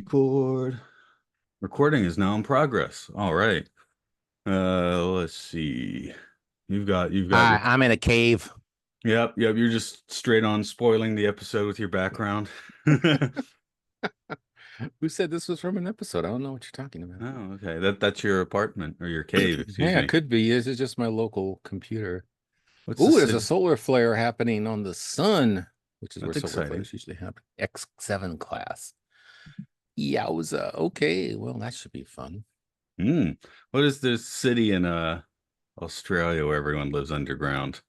Record. Recording is now in progress. All right. Let's see. You've got Hi, I'm in a cave. yep, you're just straight on spoiling the episode with your background. Who said this was from an episode? I don't know what you're talking about. Oh, okay. That's your apartment or your cave, excuse Yeah, it me. could be. This is just my local computer. What's the Ooh, there's a city? solar flare happening on the sun, which is where That's solar exciting. flares usually happen. X7 class. Yowza. Okay, well, that should be fun. Hmm. What is this city in Australia where everyone lives underground?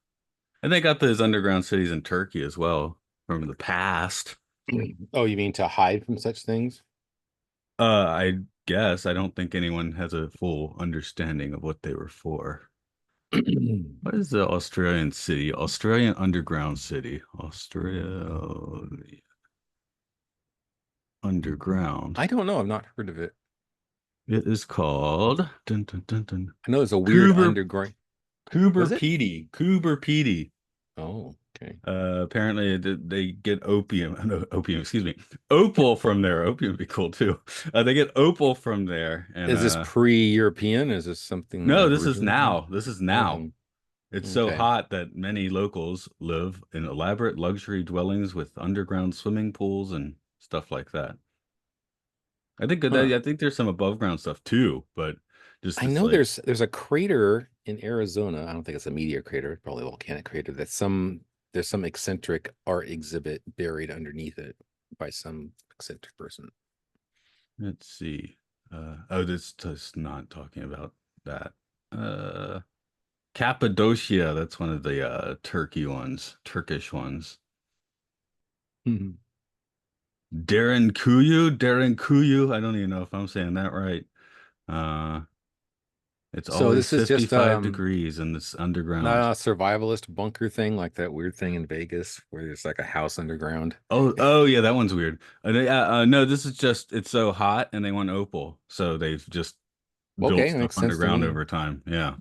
And they got those underground cities in Turkey as well from the past. Oh, you mean to hide from such things? I guess I don't think anyone has a full understanding of what they were for. What is the Australian city? Australian underground city. Australia underground. I don't know. I've not heard of it. It is called dun, dun, dun, dun, I know there's a weird Coober underground. Coober Was it? Pedy. Coober Pedy. Oh, okay. Apparently they get opium, no, opium, excuse me, opal from there. Opium would be cool too. They get opal from there, and Is this pre-European? Is this something no, this is Aboriginal thing? now. This is now. Oh, It's so okay. hot that many locals live in elaborate luxury dwellings with underground swimming pools and stuff like that. Huh. I think there's some above ground stuff too, but just I it's know like there's a crater in Arizona. I don't think it's a meteor crater, probably a volcanic crater. There's some eccentric art exhibit buried underneath it by some eccentric person. let's see. Oh, this is not talking about that. Uh, Cappadocia, that's one of the Turkish ones. Mhm. Darren Kuyu. I don't even know if I'm saying that right. Uh, it's So always this is just 55 degrees in this not underground. a survivalist bunker thing like that weird thing in Vegas where there's like a house underground. Oh yeah, that one's weird. No, this is just it's so hot and they want opal, so they've just built Okay, stuff makes sense to underground me. over time. Yeah.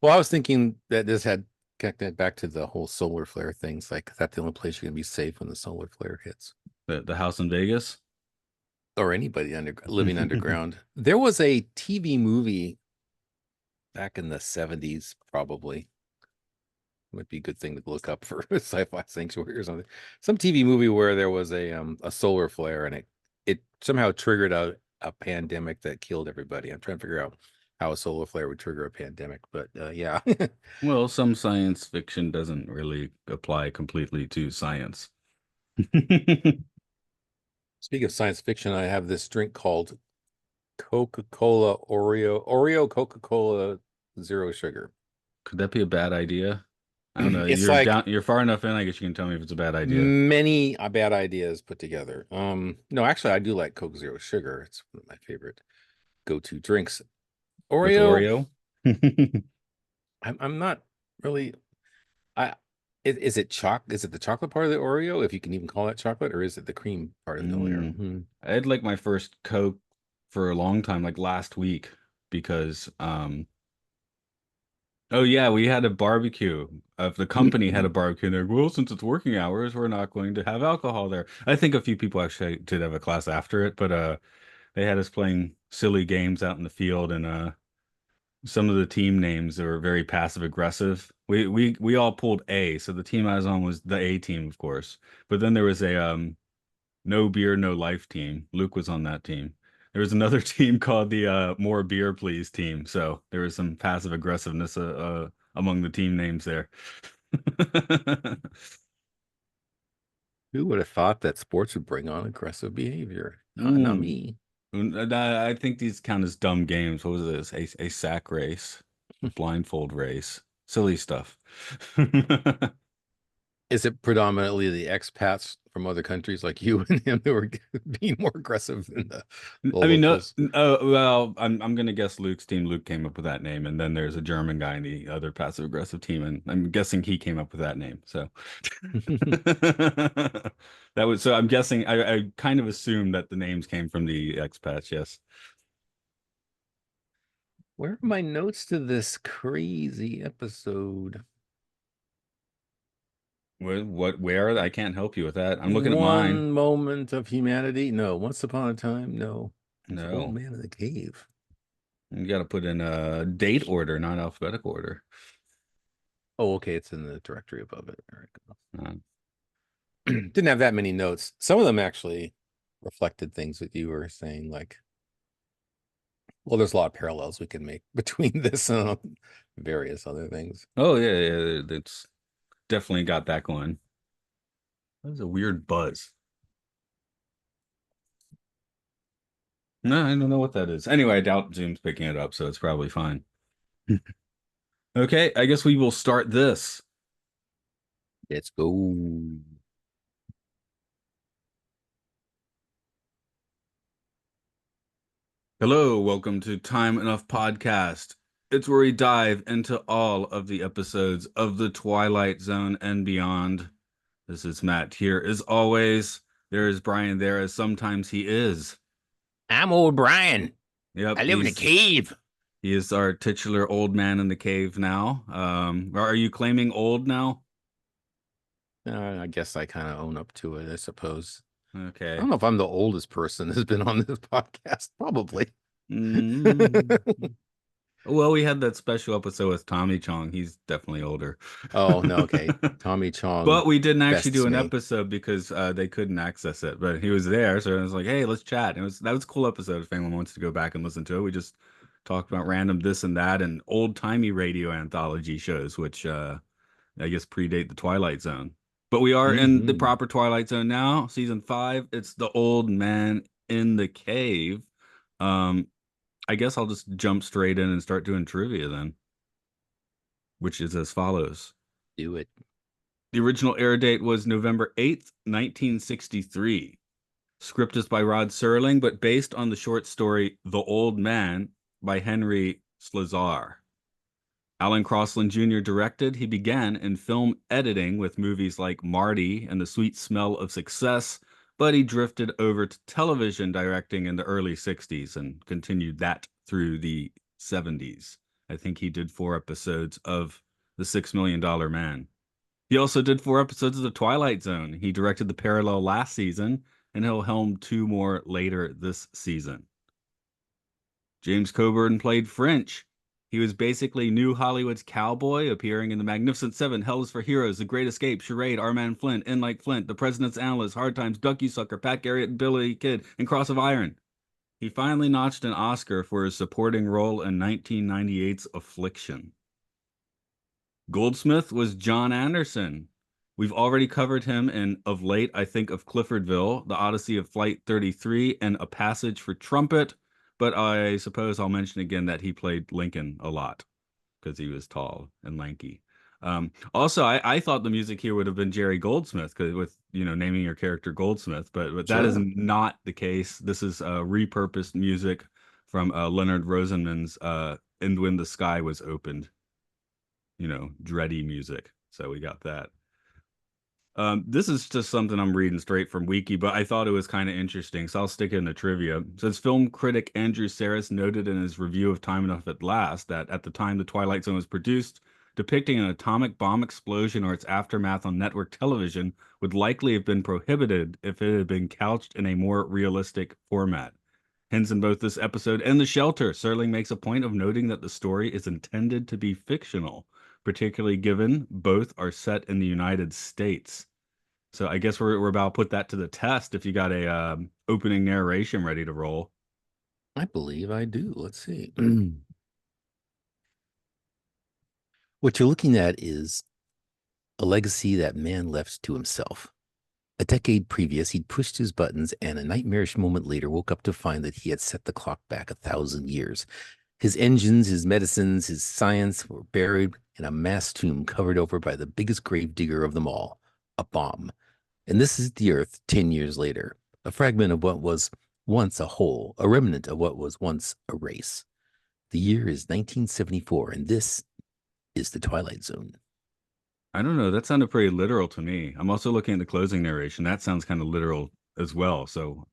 Well, I was thinking that this had connected back to the whole solar flare things. Like, is that the only place you're gonna be safe when the solar flare hits? The house in Vegas. Or anybody living underground. There was a TV movie back in the 70s, probably. Might be a good thing to look up for sci-fi sanctuary or something. Some TV movie where there was a solar flare and it somehow triggered a pandemic that killed everybody. I'm trying to figure out how a solar flare would trigger a pandemic, but yeah. Well, some science fiction doesn't really apply completely to science. Speaking of science fiction, I have this drink called Coca-Cola Oreo Coca-Cola Zero Sugar. Could that be a bad idea? I don't know. It's like You're far enough in, I guess you can tell me if it's a bad idea. many bad ideas put together. No, actually, I do like Coke Zero Sugar. It's one of my favorite go-to drinks. With Oreo, Oreo? I'm not really. I is it Is it the chocolate part of the Oreo, if you can even call that chocolate, or is it the cream part of the Oreo? Mm. I had like my first Coke for a long time, like last week, because oh yeah, we had a barbecue. The company had a barbecue, and they're like, well, since it's working hours, we're not going to have alcohol there. I think a few people actually did have a class after it, but they had us playing silly games out in the field, and some of the team names that were very passive aggressive. We all pulled A, so the team I was on was the A team, of course. But then there was a no beer, no life team. Luke was on that team. There was another team called the more beer please team. So there was some passive aggressiveness among the team names there. Who would have thought that sports would bring on aggressive behavior? Not Mm. me. I think these count as dumb games. What was this? A sack race, blindfold race, silly stuff. Is it predominantly the expats from other countries like you and him who are being more aggressive than the I mean, no. locals? Well, I'm gonna guess Luke's team. Luke came up with that name, and then there's a German guy in the other passive aggressive team, and I'm guessing he came up with that name. So that was so. I'm guessing. I kind of assumed that the names came from the expats. Yes. Where are my notes to this crazy episode? Where? I can't help you with that. I'm looking at mine. One moment of humanity. No. Once upon a time. No. There's an old No, man in the cave. you got to put in a date order, not alphabetical order. Oh, okay. It's in the directory above it. There we Uh, go. Didn't have that many notes. Some of them actually reflected things that you were saying, like, well, there's a lot of parallels we can make between this and various other things. oh yeah, yeah, it's definitely got that going. That was a weird buzz. No, I don't know what that is. Anyway, I doubt Zoom's picking it up, so it's probably fine. Okay, I guess we will start this. Let's go. Hello, welcome to Time Enough Podcast. It's where we dive into all of the episodes of The Twilight Zone and beyond. This is Matt here. As always, there is Brian there, as sometimes he is. I'm old Brian. Yep, I live in a cave. he is our titular old man in the cave now. Are you claiming old now? I guess I kind of own up to it, I suppose. I Okay. don't know if I'm the oldest person that's been on this podcast. Probably. Mm. Well, we had that special episode with Tommy Chong. He's definitely older. Oh, no. Okay. Tommy Chong But we didn't actually bests do an me. episode because they couldn't access it. But he was there, so I was like, "Hey, let's chat." And that was a cool episode. If anyone wants to go back and listen to it, we just talked about random this and that and old timey radio anthology shows, which I guess predate the Twilight Zone. But we are in the Hmm. proper Twilight Zone now, season 5. It's the old man in the cave. Um, I guess I'll just jump straight in and start doing trivia then, which is as follows. Do it. The original air date was November 8th, 1963. Script is by Rod Serling, but based on the short story The Old Man by Henry Slezar. Alan Crosland Jr. directed. He began in film editing with movies like Marty and The Sweet Smell of Success, but he drifted over to television directing in the early 60s and continued that through the 70s. I think he did 4 episodes of The $6 Million Man. He also did 4 episodes of The Twilight Zone. He directed The Parallel last season, and he'll helm 2 more later this season. James Coburn played French. He was basically New Hollywood's cowboy, appearing in The Magnificent Seven, Hell is for Heroes, The Great Escape, Charade, Our Man Flint, In Like Flint, The President's Analyst, Hard Times, Ducky Sucker, Pat Garrett, and Billy Kid, and Cross of Iron. He finally notched an Oscar for his supporting role in 1998's Affliction. Goldsmith was John Anderson. We've already covered him in Of Late, I Think of Cliffordville, The Odyssey of Flight 33, and A Passage for Trumpet. But I suppose I'll mention again that he played Lincoln a lot because he was tall and lanky. Also, I thought the music here would have been Jerry Goldsmith because with naming your character Goldsmith, but that is Sure. not the case. This is repurposed music from Leonard Rosenman's "And When the Sky Was Opened," dready music. So we got that. This is just something I'm reading straight from Wiki, but I thought it was kind of interesting, so I'll stick it in the trivia. Says film critic Andrew Sarris noted in his review of Time Enough at Last that at the time The Twilight Zone was produced, depicting an atomic bomb explosion or its aftermath on network television would likely have been prohibited if it had been couched in a more realistic format. Hence, in both this episode and The Shelter, Serling makes a point of noting that the story is intended to be fictional, particularly given both are set in the United States. So I guess we're about to put that to the test if you got a opening narration ready to roll. I believe I do. Let's see. What you're looking at is a legacy that man left to himself. A decade previous, he'd pushed his buttons, and a nightmarish moment later woke up to find that he had set the clock back 1,000 years. His engines, his medicines, his science were buried in a mass tomb covered over by the biggest grave digger of them all, a bomb. And this is the Earth 10 years later, a fragment of what was once a whole, a remnant of what was once a race. The year is 1974, and this is the Twilight Zone. I don't know. That sounded pretty literal to me. I'm also looking at the closing narration. That sounds kind of literal as well. So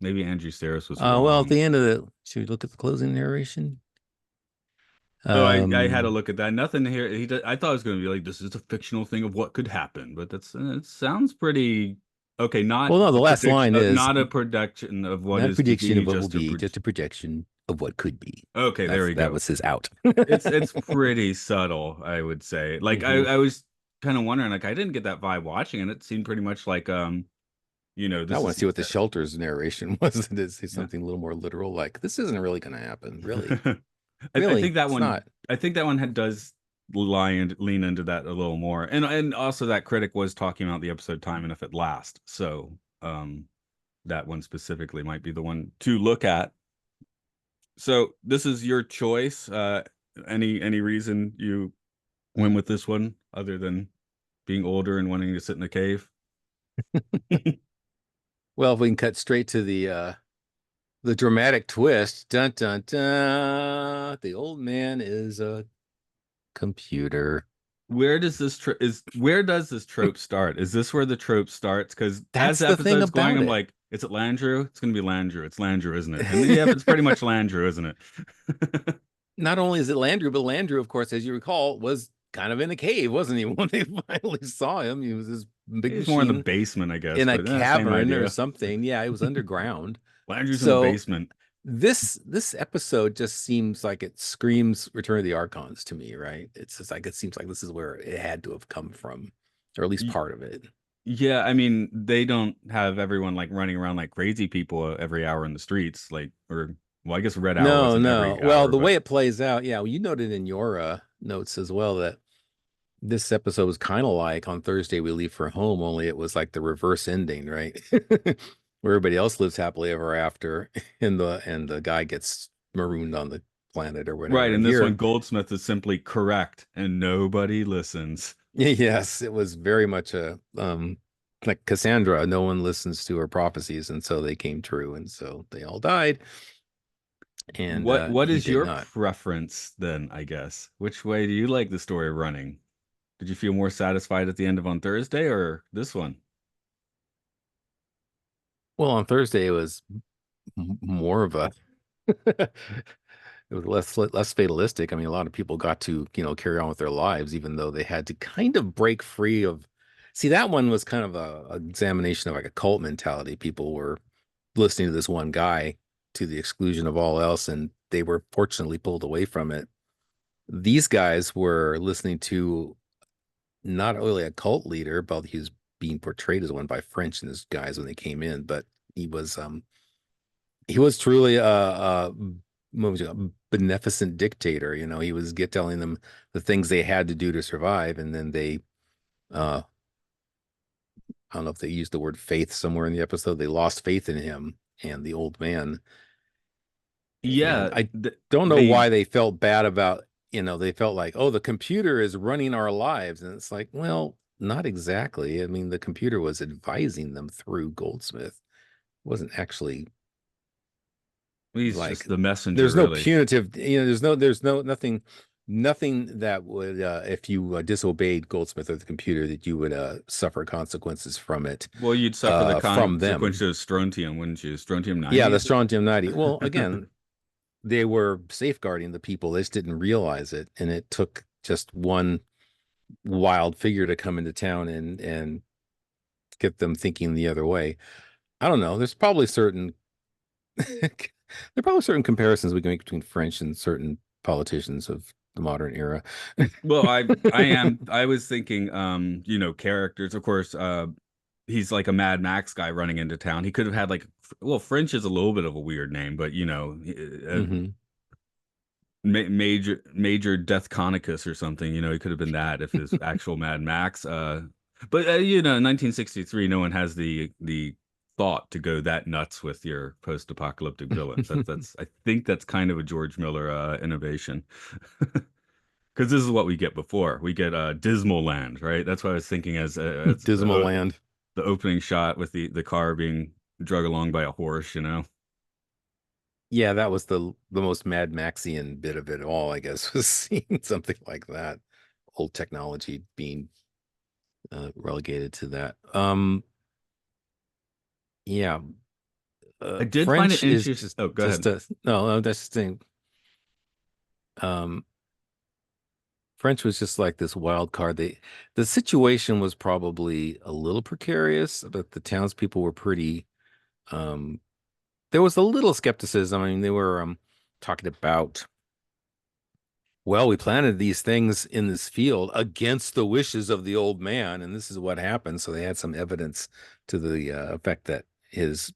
maybe Andrew Sarris was Well, at wrong. the end of the, should we look at the closing narration? Oh, I had a Um, look at that. Nothing here. I thought it was going to be like this is a fictional thing of what could happen, but it sounds pretty okay. well, no, the last line is Not a production of what not a is to prediction of be, what will just a be, just a projection of what could be. okay. There we That go. was his out. It's pretty subtle, I would say. Like Hmm. I was kind of wondering, like I didn't get that vibe watching it. It seemed pretty much like I this want is to see what the shelter's narration was. It is yeah. something a little more literal, like this isn't really going to happen. Really, I really, think that it's one not. does lean into that a little more. And also that critic was talking about the episode Time and If It Last. So that one specifically might be the one to look at. So this is your choice. Any reason you went with this one other than being older and wanting to sit in a cave? Well, if we can cut straight to the dramatic twist, dun dun dun, the old man is a computer. Where does this trope start? Is this where the trope starts? Because as That's the the thing episode's going, about I'm it. like, is it Landrew? It's gonna be Landrew. It's Landrew, isn't it? And then, yeah, it's pretty much Landrew, isn't it? Not only is it Landrew, but Landrew, of course, as you recall, was kind of in a cave, wasn't he? When they finally saw him, he was this big He's more in the machine basement, I guess, in a but same cavern or idea. something. Yeah, it was underground. Landrew's in the So basement. this episode just seems like it screams Return of the Archons to me, right? It's just like it seems like this is where it had to have come from, or at least Y- part of it. Yeah, I mean, they don't have everyone like running around like crazy people every hour in the streets, like, or well, I guess Red Hour No, wasn't no. every Well, hour, the but way it plays out, yeah, well, you noted in your notes as well that this episode was kind of like on Thursday we leave for home, only it was like the reverse ending, right? Where everybody else lives happily ever after, and the guy gets marooned on the planet or right. whatever. And And this one, here, Goldsmith is simply correct, and nobody listens. yes, it was very much a like Cassandra, no one listens to her prophecies, and so they came true, and so they all died, and What he is did your not. preference then, I guess? Which way do you like the story running? Did you feel more satisfied at the end of on Thursday or this one? Well, on Thursday it was more of a it was less fatalistic. I mean, a lot of people got to, carry on with their lives, even though they had to kind of break free of. See, that one was kind of a examination of like a cult mentality. People were listening to this one guy to the exclusion of all else, and they were fortunately pulled away from it. These guys were listening to not only a cult leader, but he was being portrayed as one by French and his guys when they came in, but he was truly a what was it, a beneficent dictator. He was get telling them the things they had to do to survive, and then they uh I don't know if they used the word faith somewhere in the episode. They lost faith in him and the old man. And Yeah, I don't know they why they felt bad about, they felt like, oh, the computer is running our lives. And it's like, well, not exactly. I mean, the computer was advising them through Goldsmith. It wasn't actually he's like just the messenger, there's no really. punitive, there's no nothing that would if you disobeyed Goldsmith or the computer that you would suffer consequences from it Well, you'd suffer the from consequence them. of strontium, wouldn't you? Strontium Yeah, 90, the is it? strontium 90. Well, again, they were safeguarding the people. They just didn't realize it, and it took just one wild figure to come into town and get them thinking the other way. I don't know. There's probably certain there are probably certain comparisons we can make between French and certain politicians of the modern era. Well, I was thinking characters, of course, he's like a Mad Max guy running into town. He could have had like well, French is a little bit of a weird name, but Hmm. Major Death Conicus or something. He could have been that if his actual Mad Max. But in 1963, no one has the thought to go that nuts with your post-apocalyptic villains. That's I think that's kind of a George Miller innovation. Because this is what we get before. We get Dismal Land, right? That's what I was thinking as Dismal Land. the opening shot with the car being drug along by a horse. Yeah, that was the most Mad Maxian bit of it all, I guess, was seeing something like that. Old technology being relegated to that. Yeah, I did find it French is interesting. just Oh, go just ahead. a no, no, that's the thing. Um, French was just like this wild card. The situation was probably a little precarious, but the townspeople were pretty. Um, there was a little skepticism. I mean, they were talking about, well, we planted these things in this field against the wishes of the old man, and this is what happened. So they had some evidence to the effect that his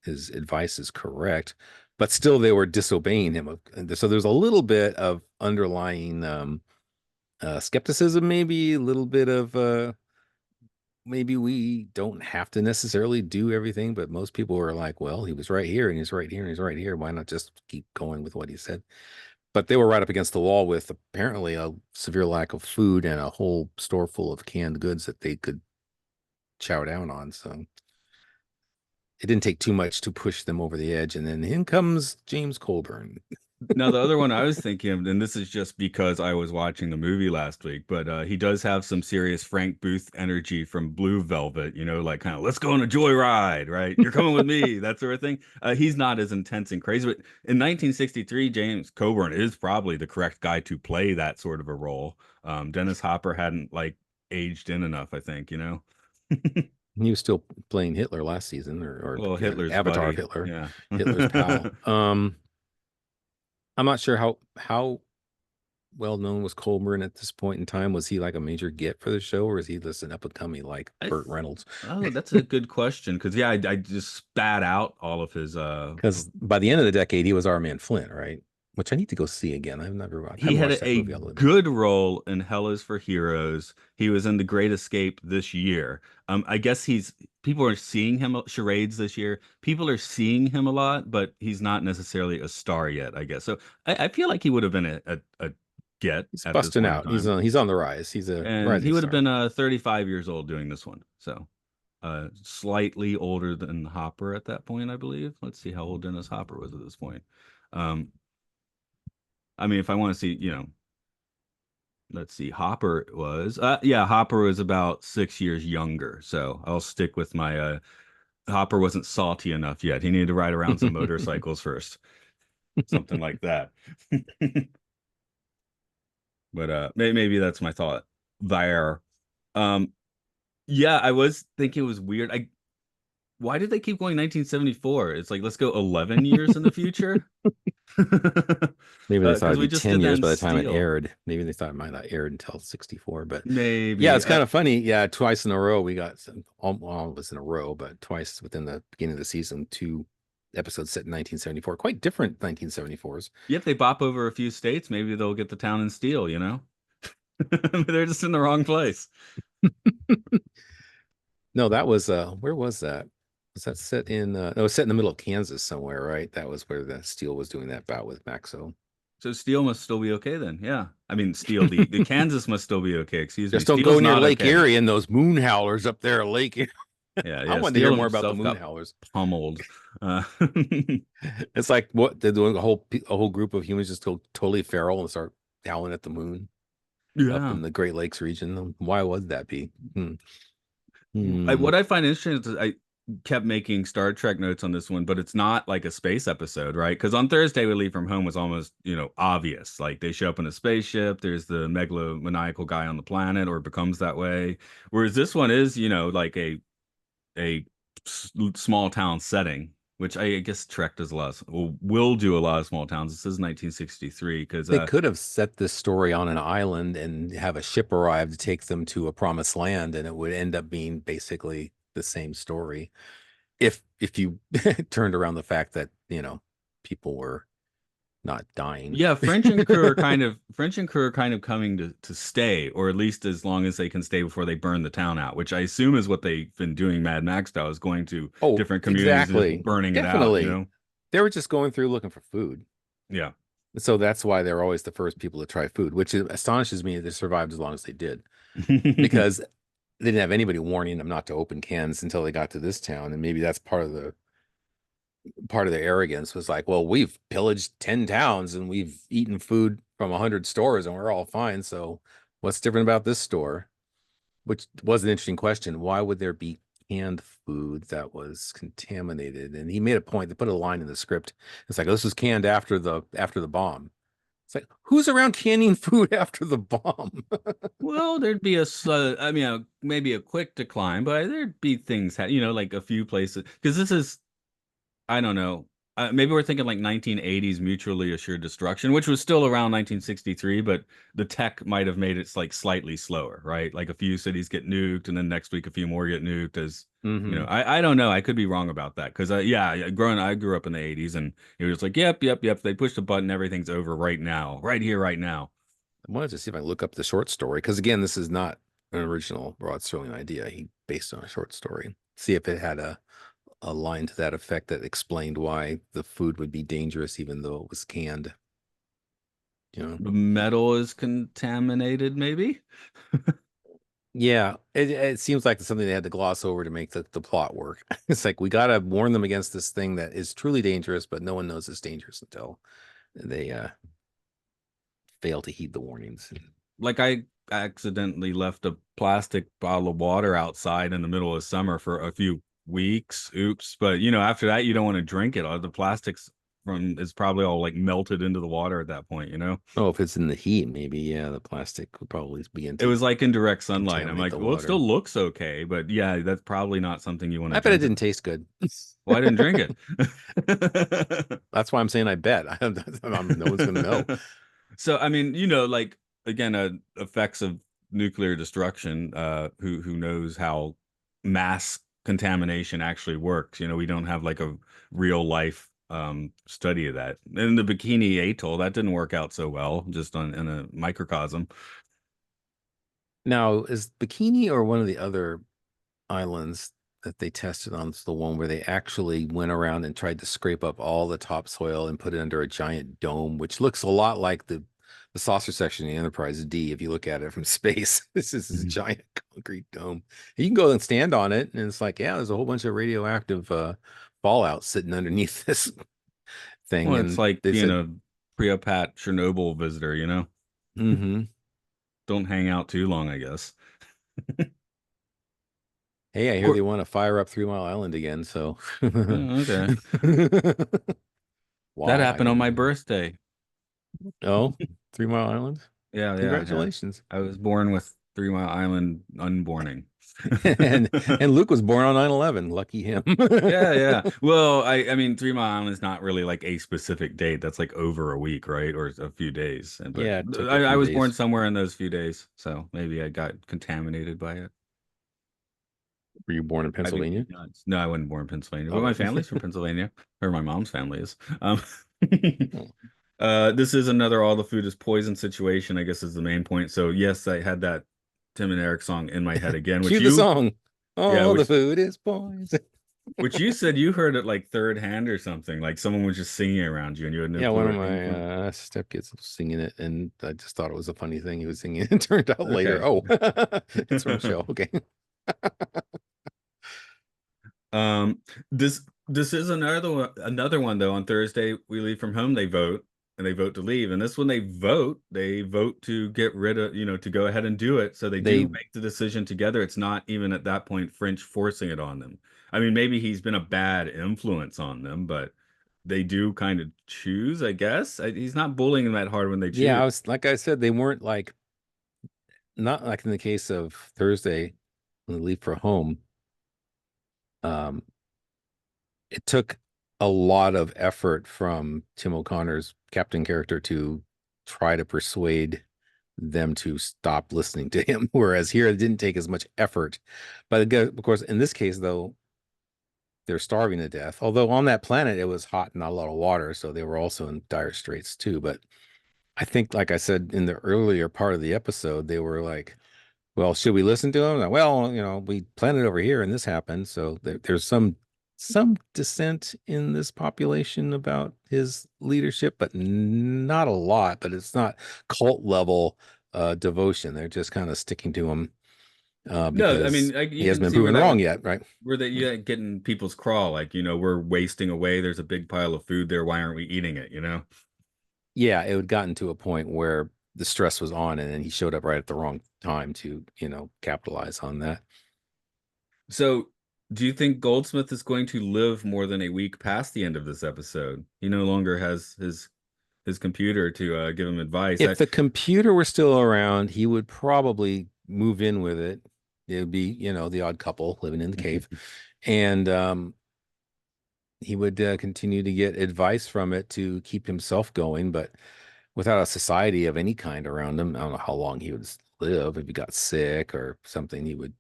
advice is correct, but still they were disobeying him. And so there's a little bit of underlying skepticism, maybe a little bit of maybe we don't have to necessarily do everything, but most people were like, well, he was right here and he's right here and he's right here. Why not just keep going with what he said? But they were right up against the wall with apparently a severe lack of food and a whole store full of canned goods that they could chow down on. So it didn't take too much to push them over the edge. And then in comes James Colburn. Now, the other one I was thinking of, and this is just because I was watching the movie last week, but he does have some serious Frank Booth energy from Blue Velvet, like kind of let's go on a joyride, right? You're coming with me, that sort of thing. He's not as intense and crazy, but in 1963, James Coburn is probably the correct guy to play that sort of a role. Dennis Hopper hadn't like aged in enough, I think. He was still playing Hitler last season, or Well, Hitler's Avatar of buddy, Hitler, yeah. Hitler's pal. I'm not sure how well known was Colburn at this point in time. Was he like a major get for the show, or is he just an up and coming like I Burt Reynolds? Oh, that's a good question. Because yeah, I just spat out all of his Because by the end of the decade, he was our man Flint, right? Which I need to go see again. I he haven't had watched that a movie all the way back. good role in Hell is for Heroes. He was in The Great Escape this year. I guess people are seeing him charades this year. People are seeing him a lot, but he's not necessarily a star yet, I guess. So I feel like he would have been a get He's at this busting point in out. time. He's on the rise. He's a And he rising would have star. been 35 years old doing this one. So slightly older than Hopper at that point, I believe. Let's see how old Dennis Hopper was at this point. Um, I mean, if I want to see, let's see, Hopper was about 6 years younger. So I'll stick with my Hopper wasn't salty enough yet. He needed to ride around some motorcycles first, something like that. But maybe that's my thought there. Um, yeah, I was thinking it was weird. Why did they keep going 1974? It's like let's go 11 years in the future. Maybe they thought Because it'd we be just 10 did that years in by the time it Steel. aired. Maybe they thought it might not air until 64. But yeah, Maybe. it's kind of funny. Yeah, twice in a row we got all of us in a row, but twice within the beginning of the season, two episodes set in 1974. Quite different 1974s. If they bop over a few states, maybe they'll get the town in Steel. They're just in the wrong place. No, that was where was that? Was that set in no, it was set in the middle of Kansas somewhere, right? That was where the Steel was doing that bout with Maxo. So Steel must still be okay then. Yeah. I mean, Steel, the Kansas must still be okay. Excuse me. Just don't go Steel's near not Lake okay. Erie and those moon howlers up there, Lake Erie. Yeah, I yeah. wanted to hear Steel more about the himself moon got howlers. pummeled. It's like what they're doing a whole group of humans just go totally feral and start howling at the moon up Yeah. in the Great Lakes region. Why would that be? Hmm. What I find interesting is I kept making Star Trek notes on this one, but it's not like a space episode, right? Because on Thursday we leave from home was almost, obvious. Like they show up in a spaceship, there's the megalomaniacal guy on the planet, or becomes that way. Whereas this one is, like a small town setting, which I guess Trek does a lot will do a lot of small towns. This is 1963 because They could have set this story on an island and have a ship arrive to take them to a promised land, and it would end up being basically the same story. If you turned around the fact that, people were not dying. yeah, French and crew are kind of coming to stay, or at least as long as they can stay before they burn the town out, which I assume is what they've been doing Mad Max style, is going to Oh, different communities and just exactly. burning it out, you Definitely. know? They were just going through looking for food. Yeah. So that's why they're always the first people to try food, which astonishes me that they survived as long as they did, because they didn't have anybody warning them not to open cans until they got to this town. And maybe that's part of their arrogance was like, well, we've pillaged 10 towns and we've eaten food from 100 stores and we're all fine. So what's different about this store? Which was an interesting question. Why would there be canned food that was contaminated? And he made a point. They put a line in the script. It's like, this was canned after the bomb. It's like, who's around canning food after the bomb? Well, there'd be a slow, I mean, maybe a quick decline, but there'd be things, like a few places. Because this is, I don't know. Maybe we're thinking like 1980s mutually assured destruction, which was still around 1963, but the tech might have made it like slightly slower, right? Like a few cities get nuked, and then next week a few more get nuked. As Hmm. I don't know. I could be wrong about that because yeah, I grew up in the 80s, and it was like, yep, yep, yep. They pushed a button, everything's over right now, right here, right now. I wanted to see if I can look up the short story because again, this is not an original Rod Serling idea. He based on a short story. See if it had a line to that effect that explained why the food would be dangerous even though it was canned. You know? The metal is contaminated, maybe. Yeah, it seems like it's something they had to gloss over to make the plot work. It's like we gotta warn them against this thing that is truly dangerous, but no one knows it's dangerous until they fail to heed the warnings. Like I accidentally left a plastic bottle of water outside in the middle of summer for a few weeks. Oops. But after that you don't want to drink it. The plastics from is probably all like melted into the water at that point. Oh, if it's in the heat, maybe, yeah, the plastic would probably begin It to was like in direct sunlight. I'm contaminate like, the well, it water. still looks okay, but yeah, that's probably not something you want to I bet it drink. didn't taste good. Well, I didn't drink it. That's why I'm saying I bet. No one's gonna know. So I mean, like again, effects of nuclear destruction. Who knows how mass contamination actually works? We don't have like a real life study of that. And the Bikini Atoll, that didn't work out so well, just on in a microcosm. Now, is Bikini or one of the other islands that they tested on is the one where they actually went around and tried to scrape up all the topsoil and put it under a giant dome, which looks a lot like the saucer section of the Enterprise D if you look at it from space. This is a Mhm. giant concrete dome. You can go and stand on it, and it's like, yeah, there's a whole bunch of radioactive fallout sitting underneath this thing. Well, it's And like they being said, a Priapat Chernobyl visitor. mm-hmm. Don't hang out too long, I guess. Hey, I hear they Cour- want to fire up 3 Mile Island again, so Yeah, okay. That why? I happened on don't my know. birthday. Oh, 3 Mile Island. Yeah, yeah, yeah. Congratulations. I was born with 3 Mile Island unborning. And Luke was born on 9/11. Lucky him. Yeah, yeah. Well, I mean, 3 Mile Island is not really like a specific date. That's like over a week, right? Or a few days. But Yeah, it took a I few was born days. somewhere in those few days, so maybe I got contaminated by it. Were you born in I think Pennsylvania? nuts. No, I wasn't born in Pennsylvania, but my Okay. family's from Pennsylvania, or my mom's family is. Oh. This is another all the food is poison situation, I guess is the main point. So yes, I had that Tim and Eric song in my head again, Cue the song. yeah, Oh, the food is poison. which you said you heard it like third hand or something, like someone was just singing around you and you had no Yeah, clue one where of it came my from. stepkids was singing it, and I just thought it was a funny thing he was singing. It turned out later, Okay. oh, it's from a show. Okay. Um, this is another one though. On Thursday, we leave from home. They vote and they vote to leave. And this one, they vote to get rid of, to go ahead and do it. So they do They make the decision together. It's not even at that point French forcing it on them. I mean, maybe he's been a bad influence on them, but they do kind of choose, I guess. He's not bullying them that hard when they Yeah, choose. I was like I said, they weren't like not like in the case of Thursday when they leave for home. Um, it took a lot of effort from Tim O'Connor's captain character to try to persuade them to stop listening to him. Whereas here it didn't take as much effort. But again, of course, in this case, though, they're starving to death. Although on that planet it was hot and not a lot of water, so they were also in dire straits too. But I think, like I said in the earlier part of the episode, they were like, well, should we listen to him? Well, we planted over here and this happened. So there's some dissent in this population about his leadership, but not a lot. But it's not cult level devotion. They're just kind of sticking to him No, I because mean, he you hasn't can been see where proven that wrong would yet, right? where that you get in people's craw, like, we're wasting away. There's a big pile of food there. Why aren't we eating it? Yeah, it had gotten to a point where the stress was on, and then he showed up right at the wrong time to, capitalize on that. So, do you think Goldsmith is going to live more than a week past the end of this episode? He no longer has his his computer to give him advice. If the computer were still around, he would probably move in with it. It would be, the odd couple living in the cave. And he would continue to get advice from it to keep himself going. But without a society of any kind around him, I don't know how long he would live. If he got sick or something, he would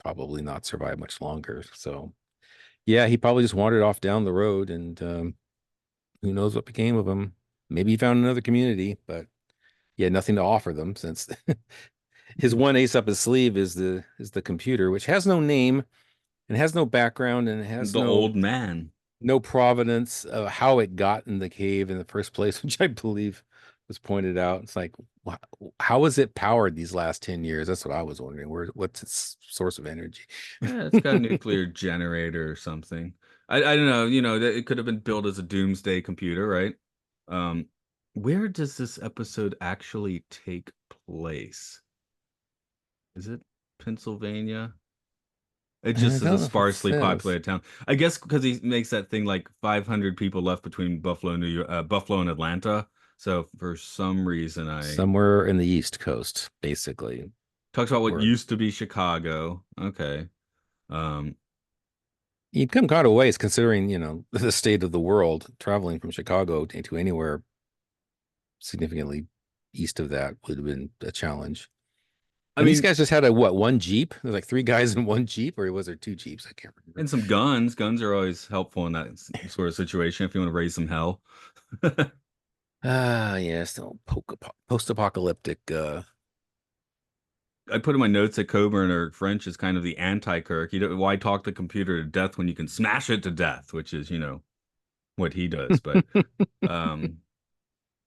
probably not survive much longer. So, yeah, he probably just wandered off down the road, and who knows what became of him. Maybe he found another community, but he had nothing to offer them since his one ace up his sleeve is the computer, which has no name and has no background and has The no old man. no provenance of how it got in the cave in the first place, which I believe was pointed out. It's like, how is it powered these last 10 years? That's what I was wondering. What's its source of energy? Yeah, it's got a nuclear generator or something. I don't know, it could have been built as a doomsday computer, right? Um, where does this episode actually take place? Is it Pennsylvania? It I just don't is a know if it sparsely says. populated town. I guess because he makes that thing like 500 people left between Buffalo, New York, Buffalo and Atlanta. So for some reason, I Somewhere in the East Coast, basically. talks about what Or used to be Chicago. Okay. Um, you'd come quite a ways considering, the state of the world, traveling from Chicago to anywhere significantly east of that would have been a challenge. I And these mean, guys just had one Jeep. There's like three guys in one Jeep, or was there two Jeeps? I can't remember. and some guns. Guns are always helpful in that sort of situation if you want to raise some hell. Ah, yes, the post-apocalyptic. I put in my notes that Coburn or French is kind of the anti-Kirk. Why talk the computer to death when you can smash it to death, which is, what he does. But um,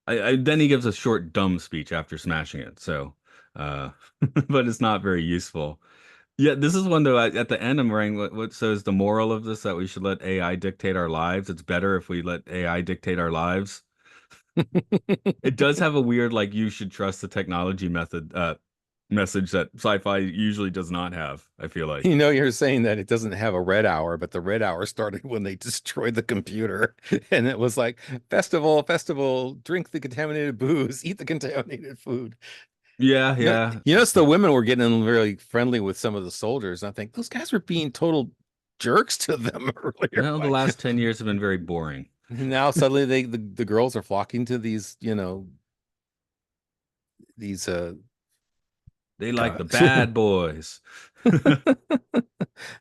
then he gives a short, dumb speech after smashing it. So, uh, but it's not very useful. Yeah, this is one though. At the end, I'm writing what so is the moral of this that we should let AI dictate our lives. It's better if we let AI dictate our lives. It does have a weird like you should trust the technology message that sci-fi usually does not have, I feel like. You're saying that it doesn't have a red hour, but the red hour started when they destroyed the computer. And it was like, festival, festival, drink the contaminated booze, eat the contaminated food. Yeah, You know, yeah. you notice the women were getting really friendly with some of the soldiers. I think those guys were being total jerks to them earlier. Well, the last 10 years have been very boring. Now suddenly the girls are flocking to these, these They like the God, bad boys.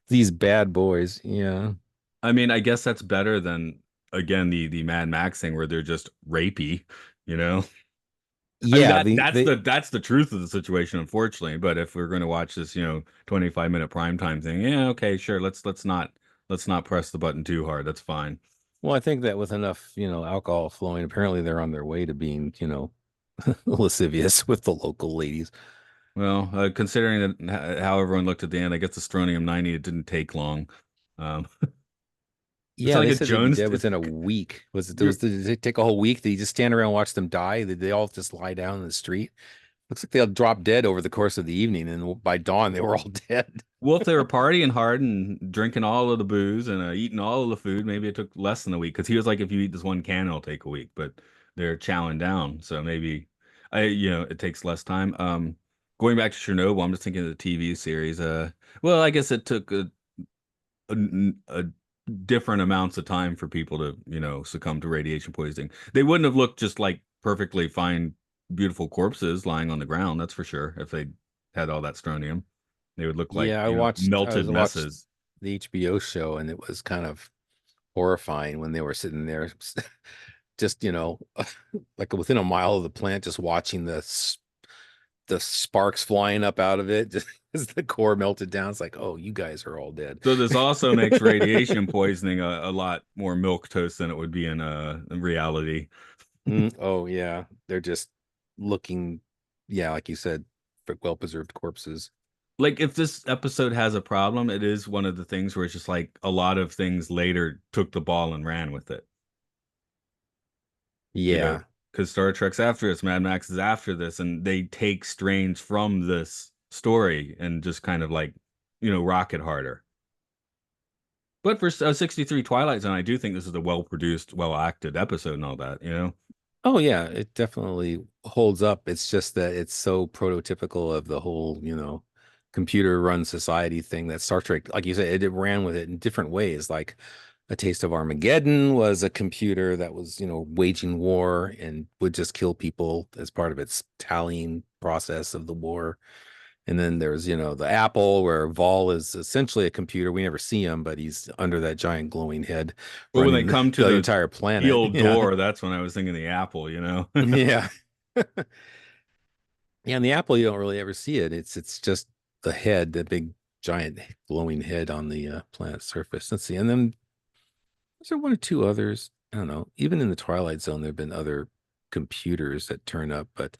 these bad boys. Yeah. I mean, I guess that's better than again the Mad Max thing where they're just rapey, you know? I mean Yeah, that's the truth of the situation, unfortunately. But if we're going to watch this, 25-minute primetime thing, yeah, okay, sure. Let's not press the button too hard. That's fine. well, I think that with enough, alcohol flowing, apparently they're on their way to being, lascivious with the local ladies. Well, considering that how everyone looked at the end, I guess the Strontium 90 it didn't take long. Um, it's Yeah, like they a said they'd be Jones. dead within a week. You're, Did it take a whole week? Did you just stand around and watch them die? Did they all just lie down in the street? Looks like they all dropped dead over the course of the evening, and by dawn they were all dead. well, if they were partying hard and drinking all of the booze and eating all of the food, maybe it took less than a week. Because he was like, if you eat this one can, it'll take a week. But they're chowing down, so maybe it takes less time. Going back to Chernobyl, I'm just thinking of the TV series. Well, I guess it took a different amounts of time for people to, succumb to radiation poisoning. They wouldn't have looked just like perfectly fine, beautiful corpses lying on the ground, that's for sure. If they had all that strontium, they would look like, Yeah, I melted watched messes. the HBO show, and it was kind of horrifying when they were sitting there, just like within a mile of the plant, just watching the sparks flying up out of it, just as the core melted down. It's like, oh, you guys are all dead. So this also makes radiation poisoning a lot more milk toast than it would be in reality. Oh yeah, they're just looking, yeah, like you said, for well-preserved corpses. Like if this episode has a problem, it is one of the things where it's just like a lot of things later took the ball and ran with it. you know, Yeah, because Star Trek's after this, Mad Max is after this, and they take strains from this story and just kind of like, rock it harder. But for 63 Twilight Zone, I do think this is a well produced, well acted episode and all that. Oh yeah, it definitely holds up. It's just that it's so prototypical of the whole, computer run society thing that Star Trek, like you said, it ran with it in different ways. Like A Taste of Armageddon was a computer that was, waging war and would just kill people as part of its tallying process of the war. And then there's, the Apple, where Vol is essentially a computer. We never see him, but he's under that giant glowing head But when they running the, come to the the entire planet. steel Yeah. door, that's when I was thinking the Apple, you know? Yeah. Yeah, and the Apple, you don't really ever see it. It's just the head, the big giant glowing head on the planet's surface. Let's see. And then is there one or two others? I don't know. Even in the Twilight Zone, there have been other computers that turn up, but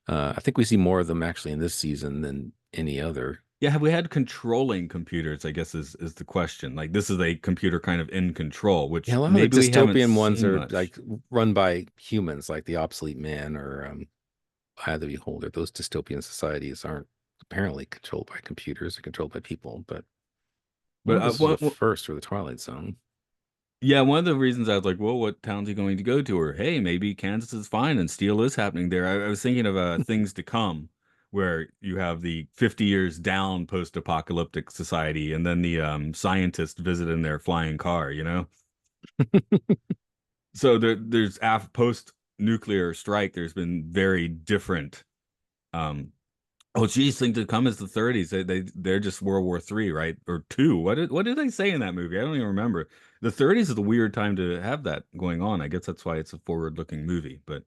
I think we see more of them actually in this season than any other. Yeah, have we had controlling computers, I guess is the question. Like this is a computer kind of in control, Yeah, a which lot of the maybe we haven't dystopian ones seen are much. like run by humans, like the Obsolete Man or Eye of the Beholder. Those dystopian societies aren't apparently controlled by computers; they're controlled by people. But But well, this was a first for the Twilight Zone. yeah, one of the reasons I was like, well, what town's he going to go to? Or hey, maybe Kansas is fine and steel is happening there. I was thinking of things to come, where you have the 50 years down post-apocalyptic society, and then the scientists visit in their flying car, you know? So there's af post-nuclear strike, there's been very different um oh geez, thing to come is the 30s. They're just World War III, right? Or two. What did they say in that movie? I don't even remember. The 30s is a weird time to have that going on. I guess that's why it's a forward-looking movie. But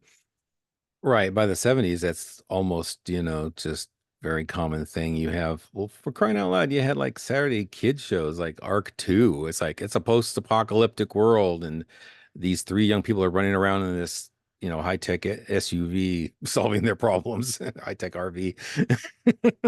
Right. By the 70s, that's almost, just very common thing. You have, well, for crying out loud, you had like Saturday kid shows like Arc 2. It's like it's a post-apocalyptic world, and these three young people are running around in this, high-tech SUV solving their problems, high-tech RV. I don't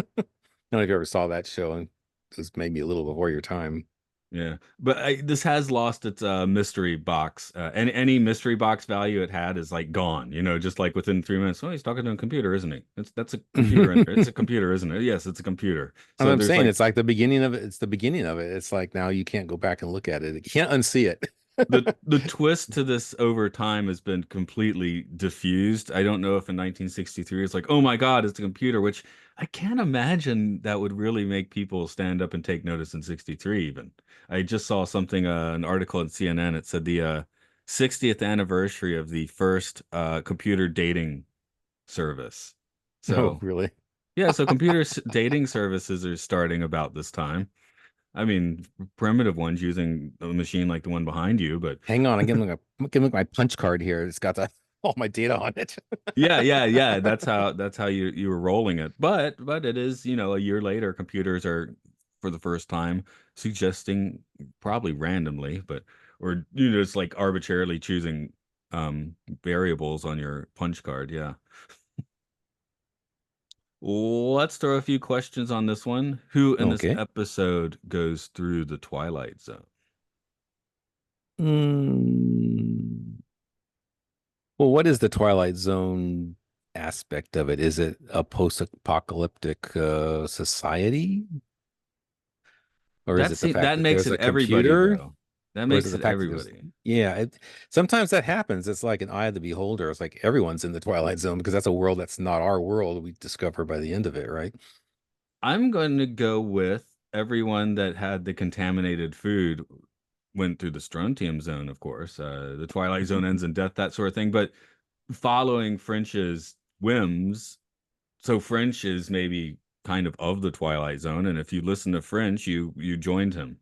know if you ever saw that show, and it was maybe a little before your time. yeah, but this has lost its mystery box. Any mystery box value it had is like gone. You know, just like within 3 minutes. Oh, he's talking to a computer, isn't he? That's a computer in there. It's a computer, isn't it? Yes, it's a computer. And So I'm there's saying like it's like the beginning of it. It's the beginning of it. It's like now you can't go back and look at it. You can't unsee it. the twist to this over time has been completely diffused. I don't know if in 1963 it's like, oh my God, it's a computer, which I can't imagine that would really make people stand up and take notice in 63 even. I just saw something, an article in CNN. It said the 60th anniversary of the first computer dating service. Oh, So really? yeah, so dating services are starting about this time. I mean, primitive ones using a machine like the one behind you, but Hang on, I'm giving my punch card here. It's got all my data on it. yeah. That's how you were rolling it. But it is, a year later, computers are for the first time suggesting probably randomly, but or it's like arbitrarily choosing variables on your punch card. Yeah. Let's throw a few questions on this one. Who in this Okay. episode goes through the Twilight Zone? Mm, well, what is the Twilight Zone aspect of it? Is it a post-apocalyptic society, or is it the fact That that makes there's it a everybody computer, though. That or is it makes the it fact that there's everybody. yeah, sometimes that happens. It's like an eye of the beholder. It's like everyone's in the Twilight Zone because that's a world that's not our world. We discover by the end of it, right? I'm going to go with everyone that had the contaminated food went through the strontium zone, of course. The Twilight Zone ends in death, that sort of thing. But following French's whims, so French is maybe kind of the Twilight Zone, and if you listen to French, you joined him,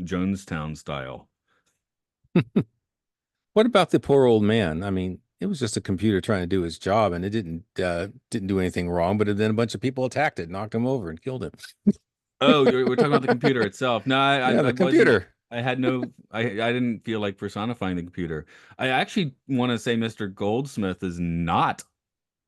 Jonestown style. What about the poor old man? I mean, it was just a computer trying to do his job, and it didn't do anything wrong. But then a bunch of people attacked it, knocked him over, and killed him. Oh, we're talking about the computer itself. No, Yeah, I the wasn't. computer. I had no. I didn't feel like personifying the computer. I actually want to say Mr. Goldsmith is not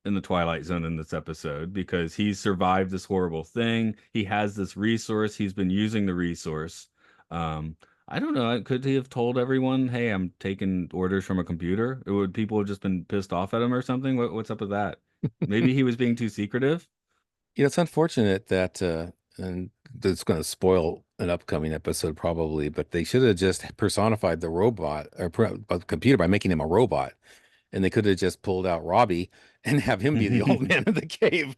in the Twilight Zone in this episode because he's survived this horrible thing. He has this resource. He's been using the resource. Um, I don't know. Could he have told everyone, "Hey, I'm taking orders from a computer"? Or would people have just been pissed off at him or something? What's up with that? Maybe he was being too secretive. It's unfortunate that, and it's going to spoil an upcoming episode probably, but they should have just personified the robot or computer by making him a robot. and they could have just pulled out Robbie and have him be the old man of the cave.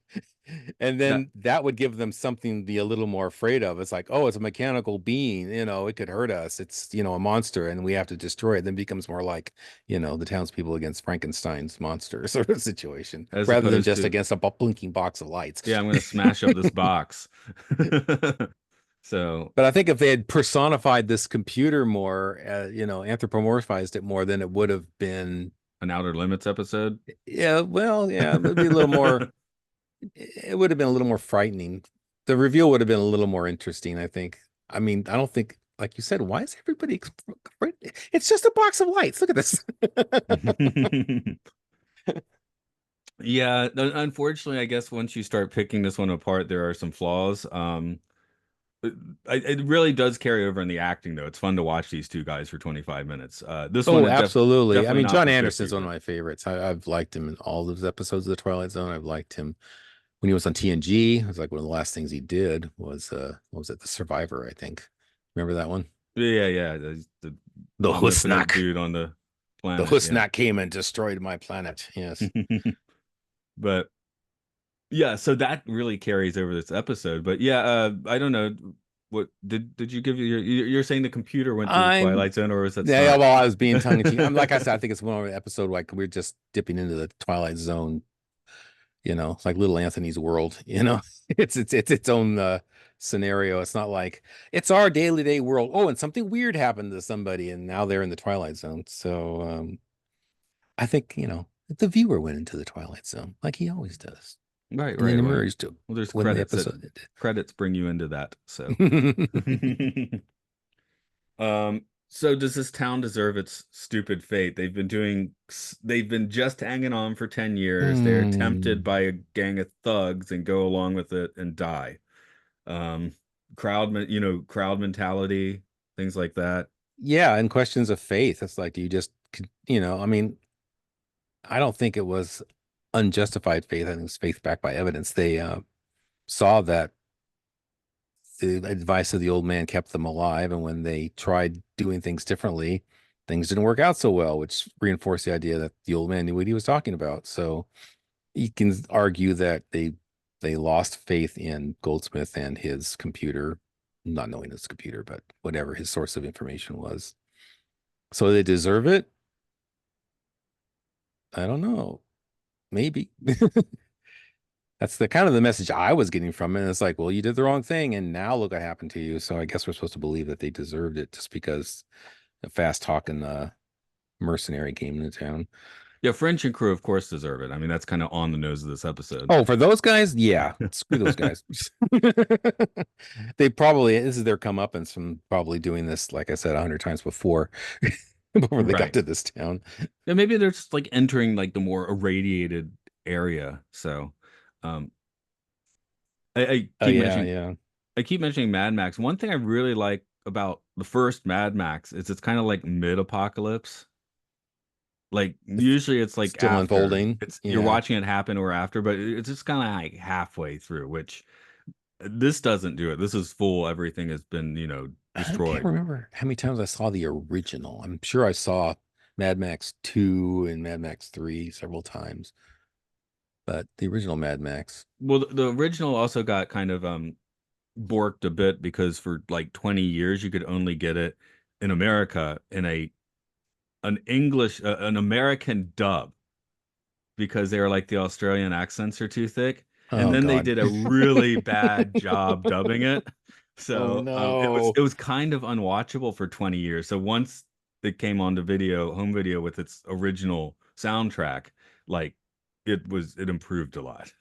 And That then that would give them something to be a little more afraid of. It's like, oh, it's a mechanical being, it could hurt us. It's, a monster and we have to destroy it. Then it becomes more like, the townspeople against Frankenstein's monster sort of situation, as rather than opposed just to, against a blinking box of lights. yeah, I'm gonna smash up this box. So But I think if they had personified this computer more, anthropomorphized it more, then it would have been, an Outer Limits episode. yeah, well, yeah, it would be a little more, it would have been a little more frightening. The reveal would have been a little more interesting, I think. I mean, I don't think, like you said, why is everybody afraid? It's just a box of lights. Look at this. Yeah, unfortunately, I guess once you start picking this one apart, there are some flaws. It really does carry over in the acting, though. It's fun to watch these two guys for 25 minutes. This one Oh, is absolutely. I definitely mean, not John for Anderson's 50, one of but my favorites. I've liked him in all those episodes of The Twilight Zone. I've liked him when he was on TNG. It was like one of the last things he did was what was it? The Survivor, I think. Remember that one? yeah, the The omnipotent Husnak. dude on the The planet. Yeah. Husnak came and destroyed my planet. Yes. But yeah, so that really carries over this episode. But yeah, I don't know. What did you give you're saying the computer went to the I'm Twilight Zone, or is that Yeah, not? well, I was being tongue in cheek. I'm like I said, I think it's one of the episode like we're just dipping into the Twilight Zone, it's like Little Anthony's world. It's its own scenario. It's not like it's our daily day world. Oh, and something weird happened to somebody, and now they're in the Twilight Zone. So I think, the viewer went into the Twilight Zone like he always does. Right, And then right. Well, emerged there's when the credits that episode credits bring you into that. So, ended. so does this town deserve its stupid fate? They've been just hanging on for 10 years. They're tempted Hmm. by a gang of thugs and go along with it and die. Um, crowd mentality, things like that. Yeah, and questions of faith. It's like, do you just, I mean, I don't think it was unjustified faith. I think it's faith backed by evidence. They saw that the advice of the old man kept them alive, and when they tried doing things differently, things didn't work out so well, which reinforced the idea that the old man knew what he was talking about. So you can argue that they lost faith in Goldsmith and his computer, not knowing his computer, but whatever his source of information was. So they deserve it. I don't know. Maybe. That's the kind of the message I was getting from it. And it's like, well, you did the wrong thing, and now look what happened to you. So I guess we're supposed to believe that they deserved it just because a fast talking mercenary came into town. Yeah, French and crew, of course, deserve it. I mean, that's kind of on the nose of this episode. Oh, for those guys, yeah, screw those guys. They probably this is their comeuppance from probably doing this, like I said, 100 times before, before they got Right. to this town. Yeah, maybe they're just like entering like the more irradiated area. So, um, I Oh keep yeah, mentioning yeah. I keep mentioning Mad Max. One thing I really like about the first Mad Max is it's kind of like mid-apocalypse. Like It's usually it's like still after unfolding. it's you're Yeah. watching it happen or after, but it's just kind of like halfway through, which this doesn't do it. This is full. Everything has been, I can't destroyed. remember how many times I saw the original. I'm sure I saw Mad Max 2 and Mad Max 3 several times, but the original Mad Max. Well, the original also got kind of borked a bit because for like 20 years you could only get it in America in an American dub because they were like the Australian accents are too thick. And Oh then they God. did a really bad job dubbing it. Oh So no. it was kind of unwatchable for 20 years. So once it came onto home video with its original soundtrack, like it improved a lot.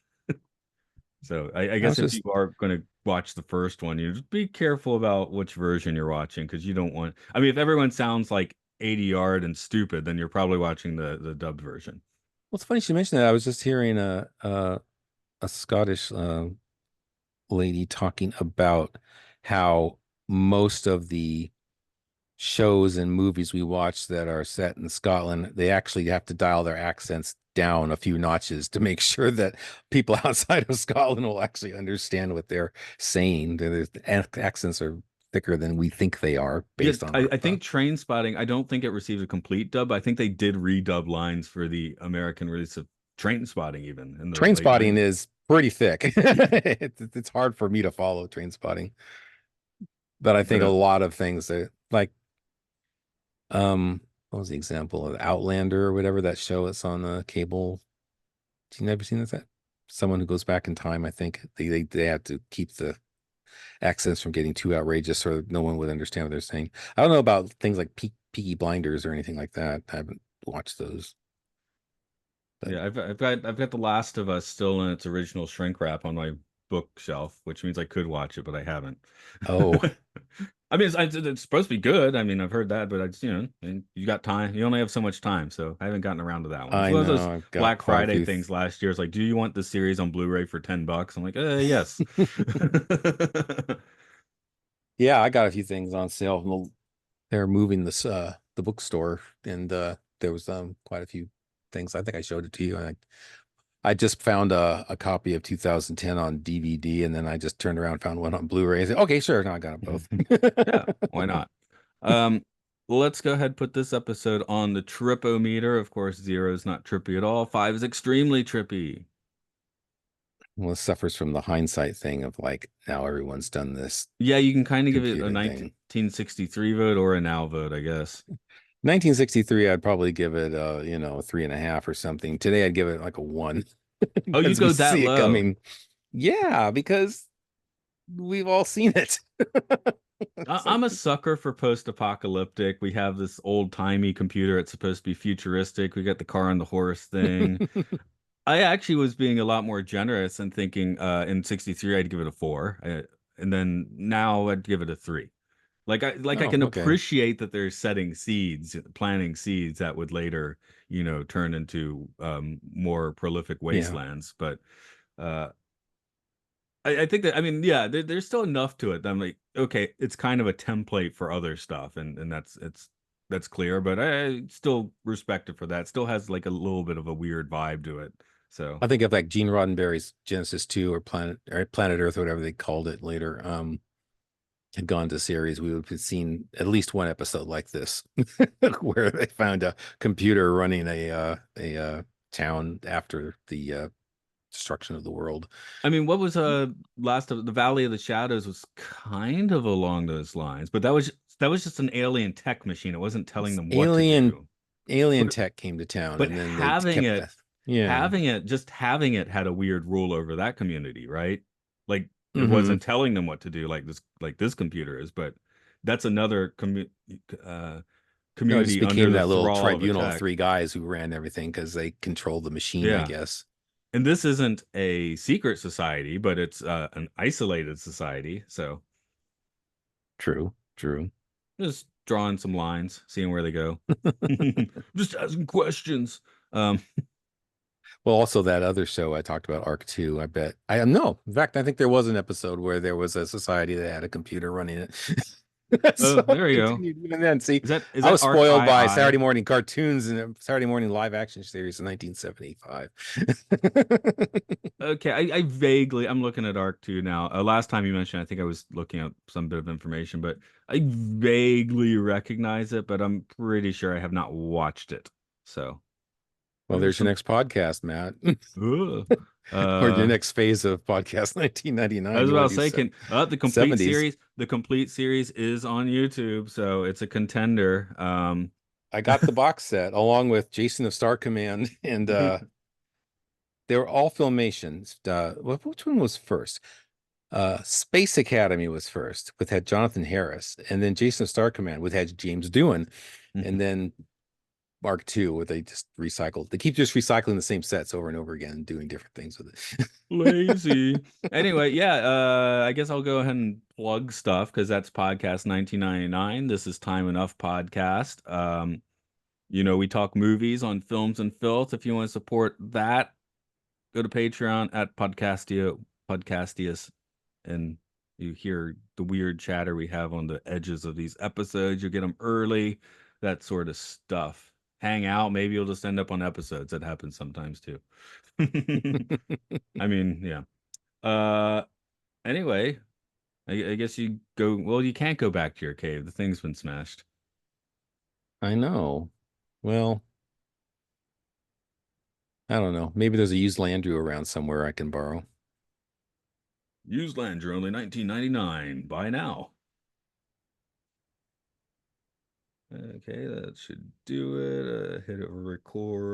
So I I guess was if you just are going to watch the first one, you just be careful about which version you're watching because you don't want. I mean, if everyone sounds like 80 yard and stupid, then you're probably watching the dubbed version. well, it's funny you mentioned that. I was just hearing a Scottish lady talking about how most of the shows and movies we watch that are set in Scotland, they actually have to dial their accents down a few notches to make sure that people outside of Scotland will actually understand what they're saying. The accents are thicker than we think they are Yeah, based on I, our I think Train Spotting, I don't think it received a complete dub. I think they did redub lines for the American release of Train Spotting even in the Train late Spotting 90s. is pretty thick. It's hard for me to follow Train Spotting, but I But think a lot of things that like what was the example of Outlander or whatever that show is on the cable? You never seen that? Someone who goes back in time, I think they have to keep the accents from getting too outrageous so no one would understand what they're saying. I don't know about things like Peaky Blinders or anything like that. I haven't watched those, but yeah, I've got The Last of Us still in its original shrink wrap on my bookshelf, which means I could watch it, but I haven't. oh, I mean, it's supposed to be good. I mean, I've heard that, but I just, I mean, you got time. You only have so much time, so I haven't gotten around to that one. It's I one of those know I've got Black quite a Friday few. things last year. It's like, do you want the series on Blu-ray for $10? I'm like, yes. Yeah, I got a few things on sale. They're moving this the bookstore, and there was quite a few things. I think I showed it to you. I just found a copy of 2010 on DVD, and then I just turned around and found one on Blu-ray. I said, okay, sure, no, I got them Yeah, both. why not? Um, let's go ahead and put this episode on the tripometer. Of course, 0 is not trippy at all. 5 is extremely trippy. Well, it suffers from the hindsight thing of like now everyone's done this Yeah, you can kind of give it a computer thing. 1963 vote or a now vote, I guess. 1963, I'd probably give it a 3.5 or something. Today, I'd give it like a 1 Oh, you because we go that see it low. coming. Yeah, because we've all seen it. I It's I'm like a sucker for post-apocalyptic. We have this old-timey computer. It's supposed to be futuristic. We got the car and the horse thing. I actually was being a lot more generous and thinking in 63 I'd give it a 4. And then now I'd give it a 3. Like I oh, can okay. appreciate that they're setting seeds, planting seeds that would later, turn into more prolific Yeah. wastelands. But uh I think that, I mean, yeah, there's still enough to it that I'm like, okay, it's kind of a template for other stuff, and that's clear, but I still respect it for that. Still has like a little bit of a weird vibe to it. So I think of like Gene Roddenberry's Genesis 2 or Planet Earth, or whatever they called it later, had gone to series, we would have seen at least one episode like this where they found a computer running a town after the destruction of the world. I mean, what was last of the Valley of the Shadows was kind of along those lines, but that was just an alien tech machine. It wasn't telling This them what to do. alien But tech came to town, but and then they having kept it that. Yeah. just having it had a weird rule over that community, right? Like it Hmm. wasn't telling them what to do like this computer is, but that's another uh No, it just community under became the that little thrall of a tribunal of tech. three guys who ran everything because they controlled the machine, I Yeah. guess. And this isn't a secret society, but it's an isolated society. So True, true. just drawing some lines, seeing where they go. Just asking questions. Um, Well, also that other show I talked about, Arc 2, I bet. I know. In fact, I think there was an episode where there was a society that had a computer running it. oh, So there it you go. continued even then. See, Is I that was spoiled by RII? Saturday morning cartoons and Saturday morning live action series in 1975. Okay, I'm looking at Arc 2 now. Last time you mentioned, I think I was looking at some bit of information, but I vaguely recognize it, but I'm pretty sure I have not watched it. So Well, there's there's your some. next podcast, Matt. Ugh. Or your Uh, next phase of podcast I 1999. was You about want to to do say, can the complete 70s. series? The complete series is on YouTube, so it's a contender. I got the box set along with Jason of Star Command, and they were all filmations. Which one was first? Space Academy was first, with had Jonathan Harris, and then Jason of Star Command, with had James Doohan, and then Mark II, where they just recycled. They keep just recycling the same sets over and over again, and doing different things with it. Lazy. Anyway, yeah, I guess I'll go ahead and plug stuff because that's podcast 1999. This is Time Enough podcast. We talk movies on Films and Filth. If you want to support that, go to Patreon at Podcastius, and you hear the weird chatter we have on the edges of these episodes. You get them early, that sort of stuff. Hang out, maybe you'll just end up on episodes. That happens sometimes too. I mean, yeah. Uh, anyway, I guess you go. Well, you can't go back to your cave. The thing's been smashed. I know. Well, I don't know. Maybe there's a used Landru around somewhere I can borrow. Used Landry only 1999. Buy now. Okay, that should do it. Hit it record.